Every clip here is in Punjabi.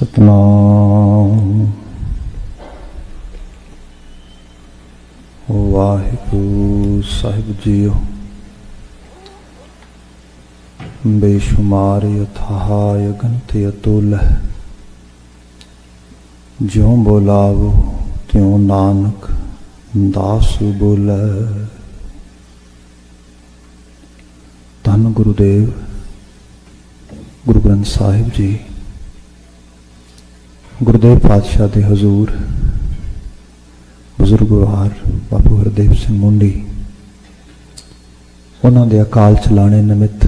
सतनाम वाहिगुरू साहिब जीओ। बेशुमार अथाह अगंत अतुल, ज्यों बोलावो त्यों नानक दास बोलै। धन गुरुदेव गुरु ग्रंथ साहिब जी, गुरुदेव पातशाह दे हजूर बुजुर्गवार बापू हरदेव सिंह मुंडी, उन्हां दे अकाल चलाने निमित्त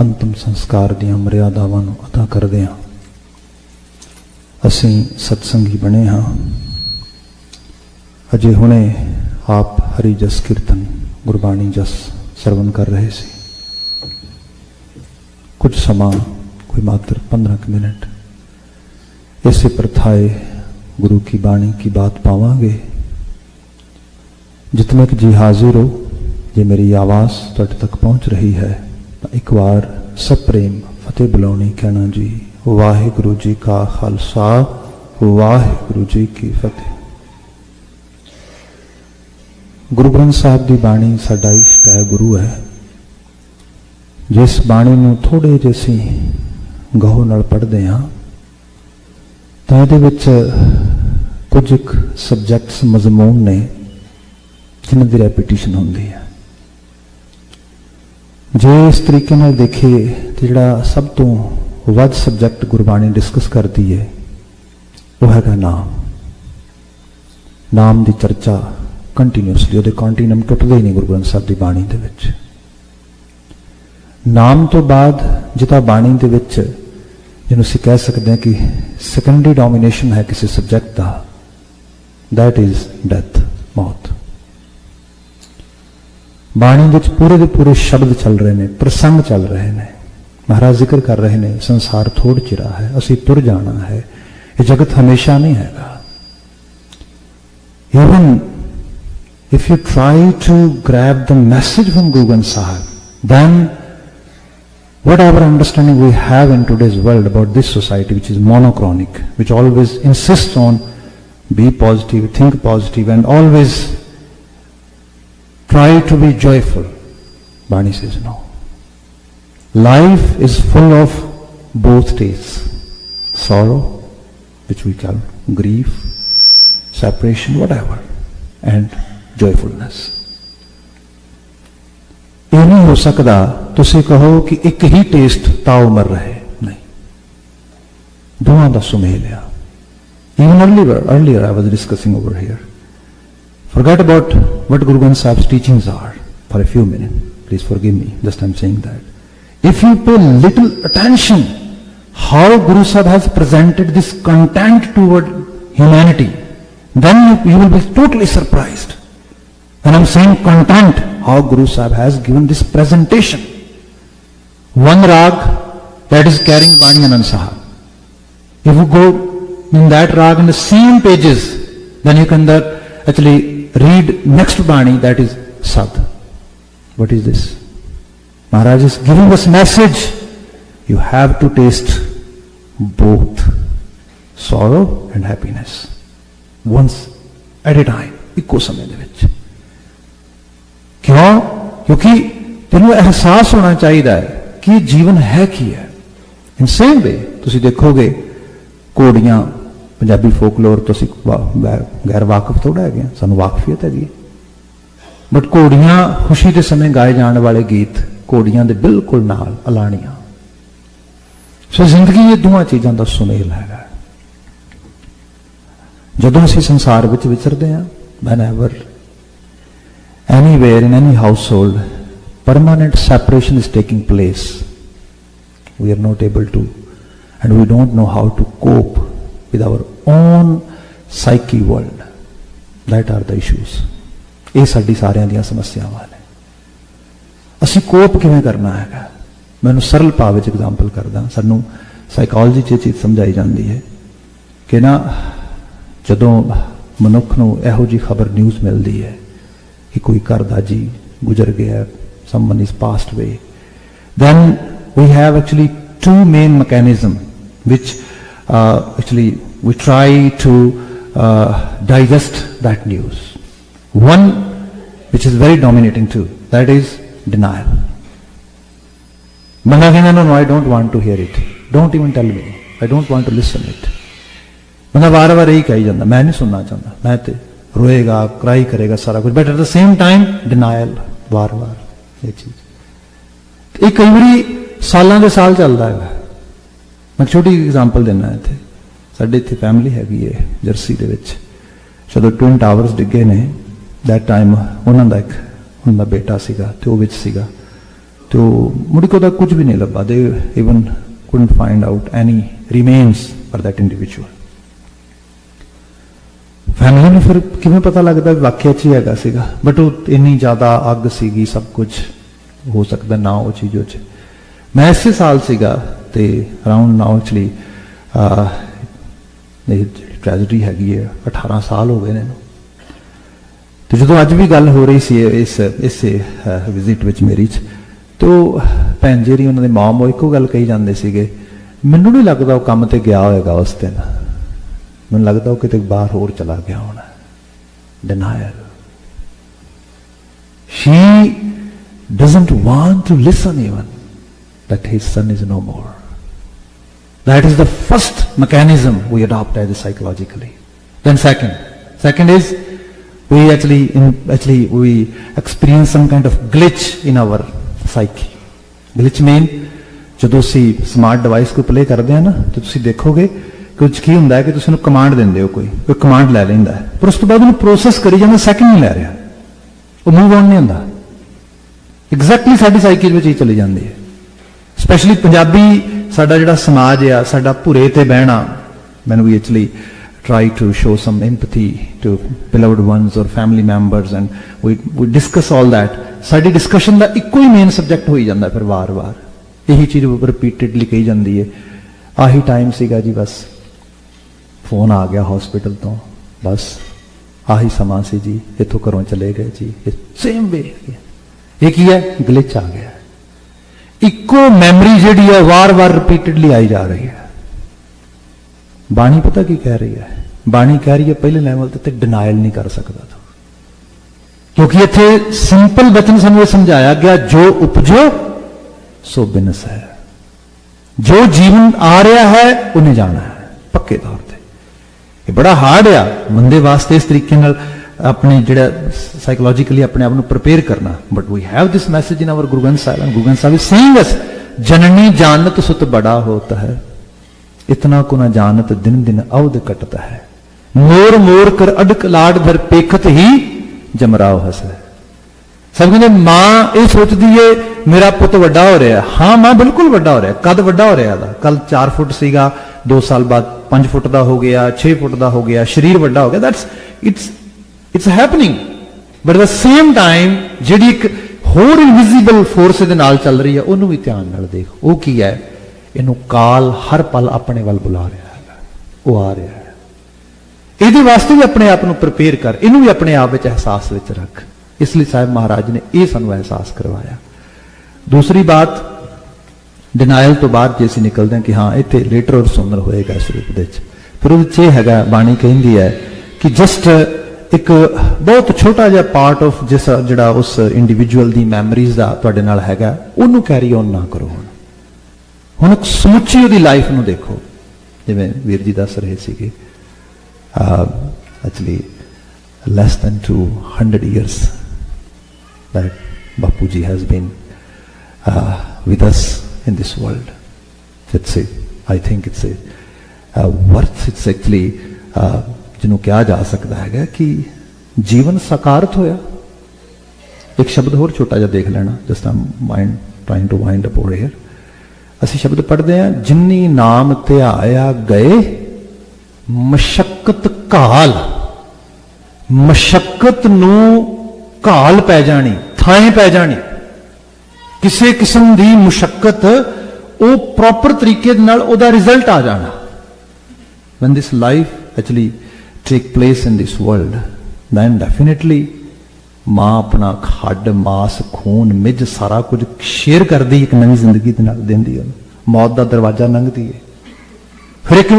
अंतिम संस्कार दीआं मर्यादावां नूं अदा करदिआं असीं सत्संगी बने हाँ। अजे हुणे आप हरि जस कीर्तन गुरबाणी जस सरवण कर रहे सी। कुछ समा कोई मात्र 15 मिनट ऐसे प्रथाए गुरु की बाणी की बात पावांगे। जितने कि जी हाजिर हो, जे मेरी आवाज़ तुहाडे तक पहुँच रही है तो एक बार सब प्रेम फतेह बुलानी कहना जी। वाहिगुरू जी का खालसा, वाहिगुरू जी की फतेह। गुरु ग्रंथ साहिब की बाणी साडा इष्ट है, गुरु है। जिस बाणी नूं थोड़े जे असीं गौर नाल पढ़दे हां तां इहदे विच कुछ एक सबजैक्ट्स मजमून ने जिन्हां दी रैपीटिशन हुंदी है। जे इस तरीके नाल देखिए तो जिहड़ा सब तो वध सबजैक्ट गुरबाणी डिस्कस करती है वह हैगा नाम। नाम की चर्चा कंटीन्यूअसली, उहदे कॉन्टीनम टुटदे ही नहीं गुरु ग्रंथ साहिब की बाणी दे विच। नाम तो बाद जिता बाणी दे विच जिन्हों असीं कह सकते हैं कि सैकेंडरी डोमीनेशन है किसी सबजैक्ट का, दैट इज डेथ, मौत। बाणी विच पूरे दे पूरे शब्द चल रहे हैं, प्रसंग चल रहे हैं। महाराज जिक्र कर रहे हैं संसार थोड़ चिरा है, असीं तुर जाना है, ये जगत हमेशा नहीं हैगा। Even if you try to grab the message from Guru Granth Sahib, then whatever understanding we have in today's world about this society, which is monochronic, which always insists on be positive, think positive, and always try to be joyful, Bani says no. Life is full of both tastes, sorrow, which we call grief, separation, whatever, and joyfulness. यह नहीं हो सकता तुसी कहो कि एक ही टेस्ट ताओ मर रहे, नहीं, दोवां दा सुमेल है। Even earlier I was discussing over here. Forget about what Guru Granth Sahib's teachings are for a few minutes. Please forgive me, just I'm saying that. If you pay little attention how Guru Sahib has presented this content toward humanity, then you will be totally surprised. When I'm saying content, how Guru Sahib has given this presentation. One rag that is carrying Bani Anand Sahib. If you go in that rag in the same pages, then you can actually read next Bani, that is Sad. What is this? Maharaj is giving us message. You have to taste both sorrow and happiness once at a time. इको समय दे विच। क्यों? क्योंकि तेनों एहसास होना चाहिए कि जीवन है की है। इन सेम वे तुसी देखोगे घोड़ियां, पंजाबी फोकलोर तो गैर वाकफ थोड़ा है, सानू वाकफियत है, बट घोड़ियां खुशी के समय गाए जाने वाले गीत घोड़ियां दे बिल्कुल नाल अलाणियां। सो जिंदगी ये दोवां चीज़ों का सुमेल है। जदों असीं संसार विच विचरदे हां, whenever anywhere in any household permanent separation is taking place, we are not able to, and we don't know how to cope with our own psyche world. That are the issues. ये साडी सारियां दियां समस्यावां ने। असीं कोप किवें करना है? मैं सरल भाव विच एग्जाम्पल करदा। सानू साइकोलॉजी च चीज़ समझाई जाती है कि ना जदों मनुख नूं इहो जी खबर न्यूज़ मिलती है कि कोई घर दा जी गुजर गया, someone is passed away, then we have actually two main mechanisms which actually we try to digest that news. One which is very dominating too, that is denial. ਬੰਦਾ ਕਹਿੰਦਾ no, I don't want to hear it, don't even tell me, I don't want to listen it. ਬੰਦਾ ਵਾਰ-ਵਾਰ ਇਹੀ ਕਹੀ ਜਾਂਦਾ, ਮੈਂ ਨਹੀਂ ਸੁਣਨਾ ਚਾਹੁੰਦਾ, ਮੈਂ ਤੇ ਰੋਏਗਾ, ਕਰਾਈ ਕਰੇਗਾ ਸਾਰਾ ਕੁਝ, but at the same time denial, ਵਾਰ-ਵਾਰ ਇਹ ਚੀਜ਼। ਇਹ ਕਈ ਵਾਰੀ ਸਾਲਾਂ ਦੇ ਸਾਲ ਚੱਲਦਾ ਹੈਗਾ। ਮੈਂ ਛੋਟੀ ਐਗਜ਼ਾਮਪਲ ਦਿੰਦਾ ਇੱਥੇ, ਸਾਡੇ ਇੱਥੇ ਫੈਮਿਲੀ ਹੈਗੀ ਹੈ ਜਰਸੀ ਦੇ ਵਿੱਚ, ਜਦੋਂ ਟਵਿਨ ਟਾਵਰਸ ਡਿੱਗੇ ਨੇ, ਦੈਟ ਟਾਈਮ ਉਹਨਾਂ ਦਾ ਉਹਨਾਂ ਦਾ ਬੇਟਾ ਸੀਗਾ ਤੇ ਉਹ ਵਿੱਚ ਸੀਗਾ, ਤੇ ਮੁੜ ਕੇ ਉਹਦਾ ਕੁਝ ਵੀ ਨਹੀਂ ਲੱਭਾ, ਦੇ even couldn't find out any remains for that individual. Family ਨੂੰ ਫਿਰ ਕਿਵੇਂ ਪਤਾ ਲੱਗਦਾ ਵਾਕਿਆ 'ਚ ਹੀ ਹੈਗਾ ਸੀਗਾ, ਬਟ ਉਹ ਇੰਨੀ ਜ਼ਿਆਦਾ ਅੱਗ ਸੀਗੀ, ਸਭ ਕੁਝ ਹੋ ਸਕਦਾ ਨਾ ਉਹ ਚੀਜ਼ ਉਹ 'ਚ। ਮੈਂ ਇਸੇ ਸਾਲ ਸੀਗਾ ਤੇ ਅਰਾਊਂਡ ਨਾਓ ਐਕਚੁਅਲੀ ਇਹ ਟ੍ਰੈਜਡੀ ਹੈਗੀ ਹੈ, 18 ਸਾਲ ਹੋ ਗਏ ਨੇ। ਤੇ ਜਦੋਂ ਅੱਜ ਵੀ ਗੱਲ ਹੋ ਰਹੀ ਸੀ ਇਸੇ ਵਿਜ਼ਿਟ ਵਿੱਚ ਮੇਰੀ 'ਚ, ਤੇ ਉਹ ਭੈਣ ਜਿਹੜੀ ਉਹਨਾਂ ਦੇ ਮਾਮ, ਉਹ ਇੱਕੋ ਗੱਲ ਕਹੀ ਜਾਂਦੇ ਸੀਗੇ, ਮੈਨੂੰ ਨਹੀਂ ਲੱਗਦਾ ਉਹ ਕੰਮ ਤੇ ਗਿਆ ਹੋਏਗਾ ਉਸ ਦਿਨ, ਮੈਨੂੰ ਲੱਗਦਾ ਉਹ ਕਿਤੇ ਬਾਹਰ ਹੋਰ ਚਲਾ ਗਿਆ ਹੋਣਾ। Denial. She doesn't want to listen even that his son is no more. That is the first mechanism we adopt as psychologically. Then second is we actually we experience some kind of glitch in our psyche. Glitch mean ਜਦੋਂ ਅਸੀਂ ਸਮਾਰਟ ਡਿਵਾਈਸ ਕੋਈ ਪਲੇ ਕਰਦੇ ਹਾਂ ਨਾ, ਤੇ ਤੁਸੀਂ ਦੇਖੋਗੇ ਕੁਝ ਕੀ ਹੁੰਦਾ ਹੈ ਕਿ ਤੁਸੀਂ ਉਹਨੂੰ ਕਮਾਂਡ ਦਿੰਦੇ ਹੋ, ਕੋਈ ਕਮਾਂਡ ਲੈ ਲੈਂਦਾ ਹੈ, ਪਰ ਉਸ ਤੋਂ ਬਾਅਦ ਉਹਨੂੰ ਪ੍ਰੋਸੈਸ ਕਰੀ ਜਾਂਦਾ, ਸੈਕਿੰਡ ਨਹੀਂ ਲੈ ਰਿਹਾ, ਉਹ ਮੂਵ ਆਨ ਨਹੀਂ ਹੁੰਦਾ। ਐਗਜ਼ੈਕਟਲੀ ਸਾਡੀ ਸਾਈਕੀ ਵਿੱਚ ਹੀ ਚਲੀ ਜਾਂਦੀ ਹੈ। ਸਪੈਸ਼ਲੀ ਪੰਜਾਬੀ ਸਾਡਾ ਜਿਹੜਾ ਸਮਾਜ ਆ, ਸਾਡਾ ਭੁਰੇ ਤੇ ਬਹਿਣਾ, ਮੈਨੂੰ ਵੀ actually try to show some empathy to beloved ones or family members, and we discuss all that. ਸਾਡੀ ਡਿਸਕਸ਼ਨ ਦਾ ਇੱਕੋ ਹੀ ਮੇਨ ਸਬਜੈਕਟ ਹੋਈ ਜਾਂਦਾ, ਫਿਰ ਵਾਰ-ਵਾਰ ਇਹੀ ਚੀਜ਼ ਰਿਪੀਟਡਲੀ ਕਹੀ ਜਾਂਦੀ ਹੈ। ਆਹੀ ਟਾਈਮ ਸੀਗਾ ਜੀ, ਬਸ ਫੋਨ ਆ ਗਿਆ ਹਸਪੀਟਲ ਤੋਂ, ਬਸ ਆਹੀ ਸਮਾਂ ਸੀ ਜੀ, ਇੱਥੋਂ ਘਰੋਂ ਚਲੇ ਗਏ ਜੀ, ਇਹ ਸੇਮ ਵੇ। ਇਹ ਕੀ ਹੈ? ਗਲਿਚ ਆ ਗਿਆ। ਇੱਕੋ ਮੈਮਰੀ ਜਿਹੜੀ ਹੈ ਵਾਰ-ਵਾਰ ਰਿਪੀਟਡਲੀ ਆਈ ਜਾ ਰਹੀ ਹੈ। ਬਾਣੀ ਪਤਾ ਕੀ ਕਹਿ ਰਹੀ ਹੈ? ਬਾਣੀ ਕਹਿ ਰਹੀ ਹੈ ਪਹਿਲੇ ਲੈਵਲ ਤੇ ਡਿਨਾਇਲ ਨਹੀਂ ਕਰ ਸਕਦਾ ਤੂੰ, ਕਿਉਂਕਿ ਇੱਥੇ ਸਿੰਪਲ ਬਚਨ ਸਾਨੂੰ ਇਹ ਸਮਝਾਇਆ ਗਿਆ, ਜੋ ਉਪਜੋ ਸੋ ਬਿਨਸ ਹੈ। ਜੋ ਜੀਵਨ ਆ ਰਿਹਾ ਹੈ ਉਹਨੇ ਜਾਣਾ ਹੈ ਪੱਕੇ ਤੌਰ ਤੇ। ਇਹ ਬੜਾ ਹਾਰਡ ਆ ਬੰਦੇ ਵਾਸਤੇ ਇਸ ਤਰੀਕੇ ਨਾਲ ਆਪਣੇ ਜਿਹੜਾ ਸਾਈਕੋਲੋਜੀਕਲੀ ਆਪਣੇ ਆਪ ਨੂੰ ਪ੍ਰਿਪੇਅਰ ਕਰਨਾ, but we have this message in our Guru Granth Sahib, and Guru Granth Sahib is saying us, ਜਨਨੀ ਜਾਨਤ ਸੁਤ ਬੜਾ ਹੋਤਾ ਹੈ, इतना को न जानत दिन दिन अवध कटता है, मोर मोर कर अडक लाड भर पेखत ही जमराव हस है। सब कहते मां ये सोचती है मेरा पुत वड्डा हो रहा है, हाँ मां बिल्कुल वड्डा हो रहा है, कद वड्डा हो रहा है, कल 4 फुट सीगा, 2 साल बाद 5 फुट का हो गया, 6 फुट का हो गया, शरीर वड्डा हो गया, that's it's happening. But at the same time जिहड़ी एक होर इनविजिबल फोर्स दे नाल चल रही है, उन्होंने भी ध्यान नाल देख, वो की है? ਇਹਨੂੰ ਕਾਲ ਹਰ ਪਲ ਆਪਣੇ ਵੱਲ ਬੁਲਾ ਰਿਹਾ ਹੈ, ਉਹ ਆ ਰਿਹਾ ਹੈ। ਇਹਦੇ ਵਾਸਤੇ ਵੀ ਆਪਣੇ ਆਪ ਨੂੰ ਪ੍ਰਿਪੇਅਰ ਕਰ, ਇਹਨੂੰ ਵੀ ਆਪਣੇ ਆਪ ਵਿੱਚ ਅਹਿਸਾਸ ਵਿੱਚ ਰੱਖ। ਇਸ ਲਈ ਸਾਹਿਬ ਮਹਾਰਾਜ ਨੇ ਇਹ ਸਾਨੂੰ ਅਹਿਸਾਸ ਕਰਵਾਇਆ। ਦੂਸਰੀ ਬਾਤ, ਡਿਨਾਇਲ ਤੋਂ ਬਾਅਦ ਜੇ ਅਸੀਂ ਨਿਕਲਦੇ ਹਾਂ ਕਿ ਹਾਂ ਇੱਥੇ ਲੇਟਰ ਔਰ ਸੁੰਦਰ ਹੋਏਗਾ ਇਸ ਰੂਪ ਦੇ ਵਿੱਚ, ਫਿਰ ਉਹਦੇ 'ਚ ਇਹ ਹੈਗਾ, ਬਾਣੀ ਕਹਿੰਦੀ ਹੈ ਕਿ ਜਸਟ ਇੱਕ ਬਹੁਤ ਛੋਟਾ ਜਿਹਾ ਪਾਰਟ ਆਫ ਜਿਸ ਜਿਹੜਾ ਉਸ ਇੰਡੀਵਿਜੂਅਲ ਦੀ ਮੈਮਰੀਜ਼ ਦਾ ਤੁਹਾਡੇ ਨਾਲ ਹੈਗਾ, ਉਹਨੂੰ ਕੈਰੀ ਔਨ ਨਾ ਕਰੋ। ਹੁਣ ਸਮੁੱਚੀ ਉਹਦੀ ਲਾਈਫ ਨੂੰ ਦੇਖੋ, ਜਿਵੇਂ ਵੀਰ ਜੀ ਦੱਸ ਰਹੇ ਸੀਗੇ, actually less than 200 years that Bapu ji has been with us in this world. I think it's a worth, it's actually ਜਿਹਨੂੰ ਕਿਹਾ ਜਾ ਸਕਦਾ ਹੈਗਾ ਕਿ ਜੀਵਨ ਸਾਕਾਰਤ ਹੋਇਆ। ਇੱਕ ਸ਼ਬਦ ਹੋਰ ਛੋਟਾ ਜਿਹਾ ਦੇਖ ਲੈਣਾ, just I'm trying to wind up over here. ਅਸੀਂ ਸ਼ਬਦ ਪੜ੍ਹਦੇ ਹਾਂ, ਜਿੰਨੀ ਨਾਮ ਧਿਆਇਆ ਗਏ ਮਸ਼ੱਕਤ ਘਾਲ। ਮਸ਼ੱਕਤ ਨੂੰ ਘਾਲ ਪੈ ਜਾਣੀ, ਥਾਂ ਪੈ ਜਾਣੀ, ਕਿਸੇ ਕਿਸਮ ਦੀ ਮੁਸ਼ੱਕਤ, ਉਹ ਪ੍ਰੋਪਰ ਤਰੀਕੇ ਨਾਲ ਉਹਦਾ ਰਿਜ਼ਲਟ ਆ ਜਾਣਾ। when this life actually take place in this world, then definitely ਮਾਂ ਆਪਣਾ ਖੱਡ ਮਾਸ ਖੂਨ ਮਿੱਝ ਸਾਰਾ ਕੁਝ ਸ਼ੇਅਰ ਕਰਦੀ, ਇੱਕ ਨਵੀਂ ਜ਼ਿੰਦਗੀ ਦੇ ਨਾਲ ਦਿੰਦੀ ਹੈ, ਮੌਤ ਦਾ ਦਰਵਾਜ਼ਾ ਲੰਘਦੀ ਹੈ। ਫਿਰ ਇੱਕ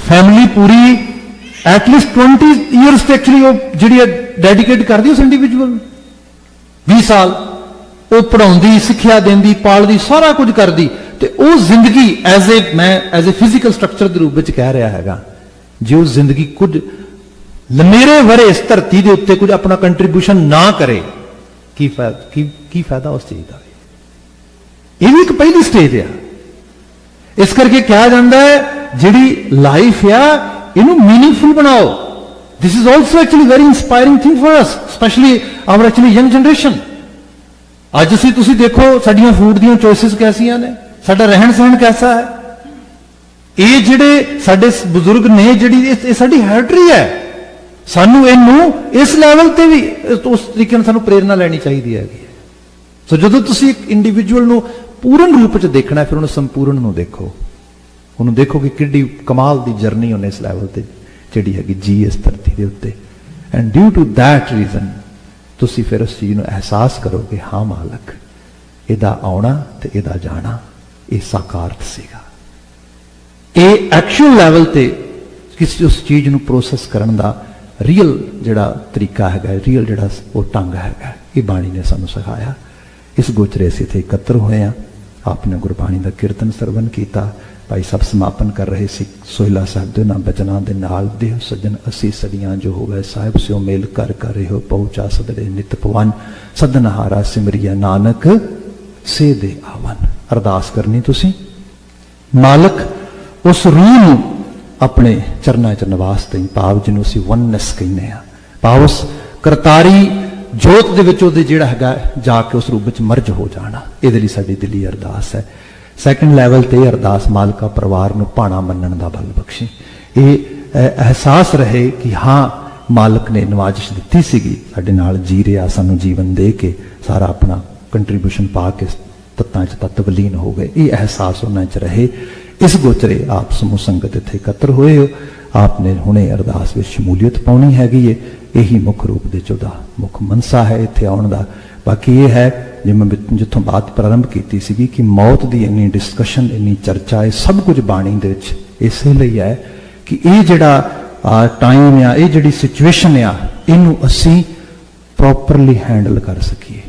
फैमिली पूरी एटलीस्ट 20 ईयर्स ਤੇ ਐਕਚੁਅਲੀ ਉਹ ਜਿਹੜੀ ਹੈ ਡੈਡੀਕੇਟ ਕਰਦੀ ਉਸ ਇੰਡੀਵਿਜੂਅਲ ਨੂੰ 20 ਸਾਲ ਉਹ ਪੜਾਉਂਦੀ ਸਿੱਖਿਆ ਦਿੰਦੀ ਪਾਲਦੀ ਸਾਰਾ ਕੁਝ ਕਰਦੀ ਤੇ ਉਹ ਜ਼ਿੰਦਗੀ ਐਜ਼ ਏ ਫਿਜ਼ੀਕਲ ਸਟਰਕਚਰ ਦੇ ਰੂਪ ਵਿੱਚ ਕਹਿ ਰਿਹਾ ਹੈਗਾ ਜੇ ਉਹ ਜ਼ਿੰਦਗੀ ਕੁਝ ਲੰਮੇਰੇ ਵਰੇ ਇਸ ਧਰਤੀ ਦੇ ਉੱਤੇ ਕੁਝ ਆਪਣਾ ਕੰਟਰੀਬਿਊਸ਼ਨ ਨਾ ਕਰੇ ਕੀ ਫਾਇਦਾ ਉਸ ਚੀਜ਼ ਦਾ ਇਹ ਵੀ ਇੱਕ ਪਹਿਲੀ ਸਟੇਜ ਆ ਇਸ ਕਰਕੇ ਕਿਹਾ ਜਾਂਦਾ ਹੈ ਜਿਹੜੀ ਲਾਈਫ ਆ ਇਹਨੂੰ ਮੀਨਿੰਗਫੁਲ ਬਣਾਓ this is also actually very inspiring thing for us especially our actually young generation ਅੱਜ ਤੁਸੀਂ ਦੇਖੋ ਸਾਡੀਆਂ ਫੂਡ ਦੀਆਂ ਚੋਇਸਸ ਕੈਸੀਆਂ ਨੇ ਸਾਡਾ ਰਹਿਣ ਸਹਿਣ ਕੈਸਾ ਹੈ ਇਹ ਜਿਹੜੇ ਸਾਡੇ ਬਜ਼ੁਰਗ ਨੇ ਜਿਹੜੀ ਇਹ ਸਾਡੀ ਹੈਰੀਟਰੀ ਹੈ ਸਾਨੂੰ ਇਹਨੂੰ ਇਸ ਲੈਵਲ ਤੇ ਵੀ ਉਸ ਤਰੀਕੇ ਨਾਲ ਸਾਨੂੰ ਪ੍ਰੇਰਣਾ ਲੈਣੀ ਚਾਹੀਦੀ ਹੈਗੀ ਸੋ ਜਦੋਂ ਤੁਸੀਂ ਇੱਕ ਇੰਡੀਵਿਜੂਅਲ ਨੂੰ ਪੂਰਨ ਰੂਪ ਚ ਦੇਖਣਾ ਫਿਰ ਉਹਨੂੰ ਸੰਪੂਰਨ ਨੂੰ ਦੇਖੋ ਉਹਨੂੰ ਦੇਖੋ ਕਿ ਕਿੱਡੀ ਕਮਾਲ ਦੀ ਜਰਨੀ ਉਹਨੇ ਇਸ ਲੈਵਲ ਤੇ ਜਿਹੜੀ ਹੈਗੀ ਜੀ ਇਸ ਧਰਤੀ ਦੇ ਉੱਤੇ and due to that reason ਤੁਸੀਂ ਫਿਰ ਉਸ ਚੀਜ਼ ਨੂੰ ਅਹਿਸਾਸ ਕਰੋਗੇ ਹਾਂ ਮਾਲਕ ਇਹਦਾ ਆਉਣਾ ਤੇ ਇਹਦਾ ਜਾਣਾ ਇਹ ਸਾਕਾਰਤ ਸੀਗਾ ਇਹ ਐਕਚੁਅਲ ਲੈਵਲ ਤੇ ਕਿਸੇ ਉਸ ਚੀਜ਼ ਨੂੰ ਪ੍ਰੋਸੈਸ ਕਰਨ ਦਾ ਰੀਅਲ ਜਿਹੜਾ ਤਰੀਕਾ ਹੈਗਾ ਰੀਅਲ ਜਿਹੜਾ ਉਹ ਢੰਗ ਹੈਗਾ ਇਹ ਬਾਣੀ ਨੇ ਸਾਨੂੰ ਸਿਖਾਇਆ ਇਸ ਗੋਚਰੇ ਅਸੀਂ ਇੱਥੇ ਇਕੱਤਰ ਹੋਏ ਹਾਂ ਆਪਨੇ ਗੁਰਬਾਣੀ ਦਾ ਕੀਰਤਨ ਸਰਵਨ ਕੀਤਾ ਭਾਈ ਸਾਹਿਬ ਸਮਾਪਨ ਕਰ ਰਹੇ ਸੀ ਸੋਹਿਲਾ ਸਾਹਿਬ ਦੇ ਨਾਮ ਬਚਨਾਂ ਦੇ ਨਾਲ ਦੇਹ ਸੱਜਣ ਅਸੀਂ ਸਦੀਆਂ ਜੋ ਹੋਵੇ ਸਾਹਿਬ ਸਿਓ ਮੇਲ ਕਰ ਰਹਿਓ ਪਹੁੰਚਾ ਸਦੜੇ ਨਿਤ ਪਵਨ ਸਦਨਹਾਰਾ ਸਿਮਰਿਆ ਨਾਨਕ ਸੇ ਦੇ ਆਵਨ ਅਰਦਾਸ ਕਰਨੀ ਤੁਸੀਂ ਮਾਲਕ ਉਸ ਰੂਹ ਨੂੰ ਆਪਣੇ ਚਰਨਾਂ 'ਚ ਨਿਵਾਸ ਦੇਈ ਭਾਵ ਜਿਹਨੂੰ ਅਸੀਂ ਵਨਨੈਸ ਕਹਿੰਦੇ ਆ ਭਾਵ ਉਸ ਕਰਤਾਰੀ ਜੋਤ ਦੇ ਵਿੱਚ ਉਹਦੇ ਜਿਹੜਾ ਹੈਗਾ ਜਾ ਕੇ ਉਸ ਰੂਪ ਵਿੱਚ ਮਰਜ ਹੋ ਜਾਣਾ ਇਹਦੇ ਲਈ ਸਾਡੀ ਦਿਲੀ ਅਰਦਾਸ ਹੈ ਸੈਕੰਡ ਲੈਵਲ ਤੇ ਅਰਦਾਸ ਮਾਲਕਾ ਪਰਿਵਾਰ ਨੂੰ ਭਾਣਾ ਮੰਨਣ ਦਾ ਬਲ ਬਖਸ਼ੀ ਇਹ ਅਹਿਸਾਸ ਰਹੇ ਕਿ ਹਾਂ ਮਾਲਕ ਨੇ ਨਵਾਜ਼ਿਸ਼ ਦਿੱਤੀ ਸੀਗੀ ਸਾਡੇ ਨਾਲ ਜੀ ਰਿਹਾ ਸਾਨੂੰ ਜੀਵਨ ਦੇ ਕੇ ਸਾਰਾ ਆਪਣਾ ਕੰਟਰੀਬਿਊਸ਼ਨ ਪਾ ਕੇ ਤੱਤਾਂ 'ਚ ਤੱਤ ਵਿਲੀਨ ਹੋ ਗਏ ਇਹ ਅਹਿਸਾਸ ਉਹਨਾਂ 'ਚ ਰਹੇ ਇਸ ਗੋਚਰੇ ਆਪ ਸਮੂਹ ਸੰਗਤ ਇੱਥੇ ਇਕੱਤਰ ਹੋਏ ਹੋ ਆਪਨੇ ਹੁਣੇ ਅਰਦਾਸ ਵਿੱਚ ਸ਼ਮੂਲੀਅਤ ਪਾਉਣੀ ਹੈਗੀ ਏ ਇਹੀ ਮੁੱਖ ਰੂਪ ਦੇ ਚੋਦਾ ਮੁੱਖ ਮਨਸਾ ਹੈ ਇੱਥੇ ਆਉਣ ਦਾ ਬਾਕੀ ਇਹ ਹੈ ਜਿਵੇਂ ਜਿੱਥੋਂ ਬਾਤ ਪ੍ਰਾਰੰਭ ਕੀਤੀ ਸੀਗੀ ਕਿ ਮੌਤ ਦੀ ਇੰਨੀ ਡਿਸਕਸ਼ਨ ਇੰਨੀ ਚਰਚਾ ਇਹ ਸਭ ਕੁਝ ਬਾਣੀ ਦੇ ਵਿੱਚ ਇਸੇ ਲਈ ਹੈ ਕਿ ਇਹ ਜਿਹੜਾ ਟਾਈਮ ਆ ਇਹ ਜਿਹੜੀ ਸਿਚੁਏਸ਼ਨ ਆ ਇਹਨੂੰ ਅਸੀਂ ਪ੍ਰੋਪਰਲੀ ਹੈਂਡਲ ਕਰ ਸਕੀਏ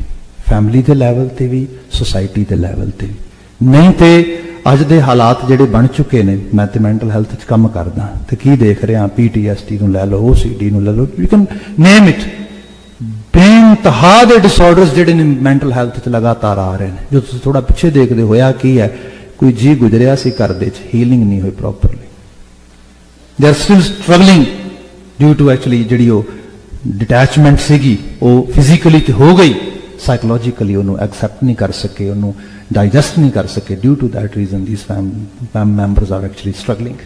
ਫੈਮਿਲੀ ਦੇ ਲੈਵਲ ਤੇ ਵੀ ਸੋਸਾਇਟੀ ਦੇ ਲੈਵਲ ਤੇ ਵੀ ਨਹੀਂ ਤੇ ਅੱਜ ਦੇ ਹਾਲਾਤ ਜਿਹੜੇ ਬਣ ਚੁੱਕੇ ਨੇ ਮੈਂ ਤੇ ਮੈਂਟਲ ਹੈਲਥ 'ਚ ਕੰਮ ਕਰਦਾ ਤੇ ਕੀ ਦੇਖ ਰਿਹਾ PTSD ਨੂੰ ਲੈ ਲਓ OCD ਨੂੰ ਲੈ ਲਓ ਯੂ ਕੈਨ ਨੇਮ ਇਟ ਬੇਇੰਤਹਾ ਦੇ ਡਿਸਆਰਡਰਸ ਜਿਹੜੇ ਨੇ ਮੈਂਟਲ ਹੈਲਥ 'ਚ ਲਗਾਤਾਰ ਆ ਰਹੇ ਨੇ ਜੋ ਤੁਸੀਂ ਥੋੜਾ ਪਿੱਛੇ ਦੇਖਦੇ ਹੋਇਆ ਕੀ ਹੈ ਕੋਈ ਜੀ ਗੁਜ਼ਰਿਆ ਸੀ ਘਰ ਦੇ 'ਚ ਹੀਲਿੰਗ ਨਹੀਂ ਹੋਈ properly they are still struggling due to actually ਜਿਹੜੀ ਉਹ ਡਿਟੈਚਮੈਂਟ ਸੀਗੀ ਉਹ ਫਿਜ਼ੀਕਲੀ ਤੇ ਹੋ ਗਈ ਸਾਈਕੋਲੋਜੀਕਲੀ ਉਹਨੂੰ ਐਕਸੈਪਟ ਨਹੀਂ ਕਰ ਸਕੇ ਉਹਨੂੰ ਡਾਈਜੈਸਟ ਨਹੀਂ ਕਰ ਸਕੇ due to that reason these family members are actually struggling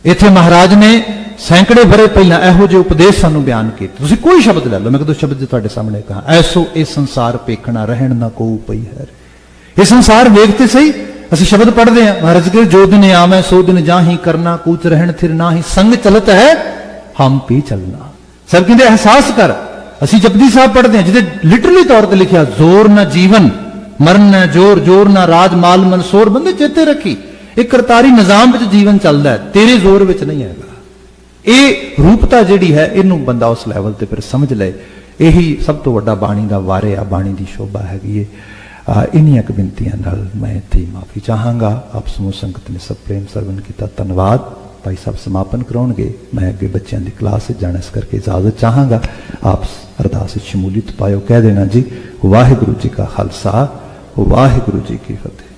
ਇੱਥੇ ਮਹਾਰਾਜ ਨੇ ਸੈਂਕੜੇ ਵਰੇ ਪਹਿਲਾਂ ਇਹੋ ਜਿਹੇ ਉਪਦੇਸ਼ ਸਾਨੂੰ ਬਿਆਨ ਕੀਤੇ ਤੁਸੀਂ ਕੋਈ ਸ਼ਬਦ ਲੈ ਲਓ ਮੈਂ ਕਦੋਂ ਸ਼ਬਦ ਤੁਹਾਡੇ ਸਾਹਮਣੇ ਕਹਾ ਐਸੋ ਇਹ ਸੰਸਾਰ ਪੇਖਣਾ ਰਹਿਣ ਨਾ ਕੋ ਪਈ ਹੈ ਇਹ ਸੰਸਾਰ ਵੇਖਤੇ ਸਹੀ ਅਸੀਂ ਸ਼ਬਦ ਪੜ੍ਹਦੇ ਹਾਂ ਮਹਾਰਾਜ ਕੇ ਜੋ ਦਿਨ ਆਵੇਂ ਸੋ ਦਿਨ ਜਾਹੀ ਕਰਨਾ ਕੂਚ ਰਹਿਣ ਥਿਰ ਨਾ ਹੀ ਸੰਗ ਚਲਤ ਹੈ ਹਮ ਵੀ ਚਲਣਾ ਸਭ ਕਹਿੰਦੇ ਅਹਿਸਾਸ ਕਰ ਅਸੀਂ ਜਪਜੀ ਸਾਹਿਬ ਪੜ੍ਹਦੇ ਹਾਂ ਜਿਹਦੇ ਲਿਟਰਲੀ ਤੌਰ ਤੇ ਲਿਖਿਆ ਜ਼ੋਰ ਨਾ ਜੀਵਨ ਮਰਨ ਨਾ ਜ਼ੋਰ ਜ਼ੋਰ ਨਾ ਰਾਜ ਮਾਲ ਮਨਸੂਰ ਬੰਦੇ ਚੇਤੇ ਰੱਖੀ ਇਹ ਕਰਤਾਰੀ ਨਿਜ਼ਾਮ ਵਿੱਚ ਜੀਵਨ ਚੱਲਦਾ ਹੈ ਤੇਰੇ ਜ਼ੋਰ ਵਿੱਚ ਨਹੀਂ ਹੈਗਾ ਇਹ ਰੂਪਤਾ ਜਿਹੜੀ ਹੈ ਇਹਨੂੰ ਬੰਦਾ ਉਸ ਲੈਵਲ ਤੇ ਫਿਰ ਸਮਝ ਲਏ ਇਹੀ ਸਭ ਤੋਂ ਵੱਡਾ ਬਾਣੀ ਦਾ ਵਾਰੇ ਆ ਬਾਣੀ ਦੀ ਸ਼ੋਭਾ ਹੈਗੀ ਹੈ ਇਨੀਆਂ ਕੁ ਬੇਨਤੀਆਂ ਨਾਲ ਮੈਂ ਇੱਥੇ ਮਾਫੀ ਚਾਹਾਂਗਾ ਆਪ ਸਮੂਹ ਸੰਗਤ ਨੇ ਸਭ ਪ੍ਰੇਮ ਸਰਵਨ ਕੀਤਾ ਧੰਨਵਾਦ ਭਾਈ ਸਾਹਿਬ ਸਮਾਪਨ ਕਰਾਉਣਗੇ ਮੈਂ ਅੱਗੇ ਬੱਚਿਆਂ ਦੀ ਕਲਾਸ ਵਿੱਚ ਜਾਣਾ ਇਸ ਕਰਕੇ ਇਜਾਜ਼ਤ ਚਾਹਾਂਗਾ ਆਪ ਅਰਦਾਸ ਵਿੱਚ ਸ਼ਮੂਲੀਅਤ ਪਾਇਓ ਕਹਿ ਦੇਣਾ ਜੀ ਵਾਹਿਗੁਰੂ ਜੀ ਕਾ ਖਾਲਸਾ ਵਾਹਿਗੁਰੂ ਜੀ ਕੀ ਫਤਿਹ